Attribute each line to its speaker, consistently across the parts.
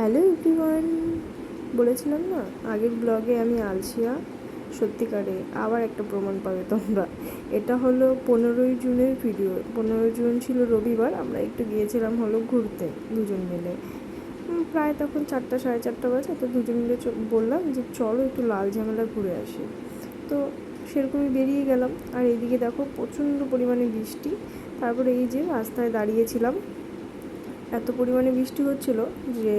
Speaker 1: Hello everyone, বলেছিলাম না আগের ব্লগে আমি আলসিয়া। সত্যিকারে আবার একটা প্রমাণ পাবে তোমরা। এটা হলো 15ই জুনের ভিডিও। 15ই জুন ছিল রবিবার, আমরা একটু গিয়েছিলাম হলো ঘুরতে দুজন মিলে। প্রায় তখন 4টা সাড়ে 4টা বাজে, তো দুজন মিলে বললাম যে চলো একটু লাল ঝামেলা ঘুরে আসি। তো সেরকমই বেরিয়ে গেলাম। আর এইদিকে দেখো প্রচণ্ড পরিমাণে বৃষ্টি। তারপরে এই যে রাস্তায় দাঁড়িয়েছিলাম, এত পরিমাণে বৃষ্টি হচ্ছিল যে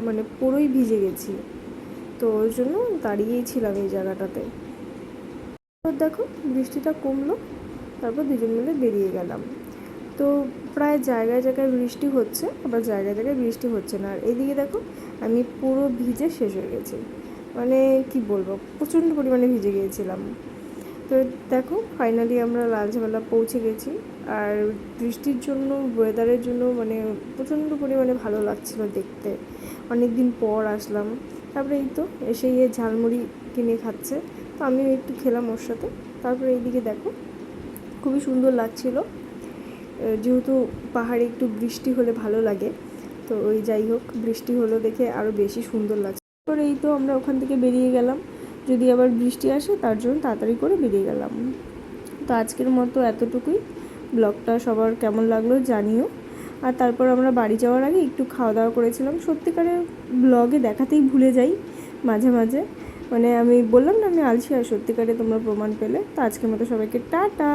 Speaker 1: মানে পুরোই ভিজে গেছি। তো ওই জন্য দাঁড়িয়েই ছিলাম এই জায়গাটাতে। তো দেখো বৃষ্টিটা কমলো, তারপর দুজন মিলে বেরিয়ে গেলাম। তো প্রায় জায়গায় জায়গায় বৃষ্টি হচ্ছে, আবার জায়গায় জায়গায় বৃষ্টি হচ্ছে না। আর এদিকে দেখো আমি পুরো ভিজে শেষ হয়ে গেছি, মানে কি বলবো, প্রচণ্ড পরিমাণে ভিজে গিয়েছিলাম। তো দেখো ফাইনালি আমরা লালঝামেলা পৌঁছে গেছি। আর বৃষ্টির জন্য, ওয়েদারের জন্য মানে প্রচণ্ড পরিমাণে ভালো লাগছিল দেখতে। অনেক দিন পর আসলাম। তারপরে এই তো এসে ঝালমুড়ি কিনে খাচ্ছে, তো আমিও একটু খেলাম ওর সাথে। তারপরে এইদিকে দেখো খুবই সুন্দর লাগছিল, যেহেতু পাহাড়ে একটু বৃষ্টি হলে ভালো লাগে। তো ওই যাই হোক, বৃষ্টি হলো দেখে আরও বেশি সুন্দর লাগছে। তারপরে এই তো আমরা ওখান থেকে বেরিয়ে গেলাম, যদি আবার বৃষ্টি আসে তার জন্য তাড়াতাড়ি করে বেরিয়ে গেলাম। তো আজকের মতো এতটুকুই। ব্লগটা সবার কেমন লাগলো জানিও। আর তারপর আমরা বাড়ি যাওয়ার আগে একটু খাওয়া দাওয়া করেছিলাম। সত্যিকারের ব্লগে দেখাতেই ভুলে যাই মাঝে মাঝে, মানে আমি বললাম না আমি আলছি, আর সত্যিকারে তোমরা প্রমাণ পেলে। তো আজকের মতো সবাইকে টাটা।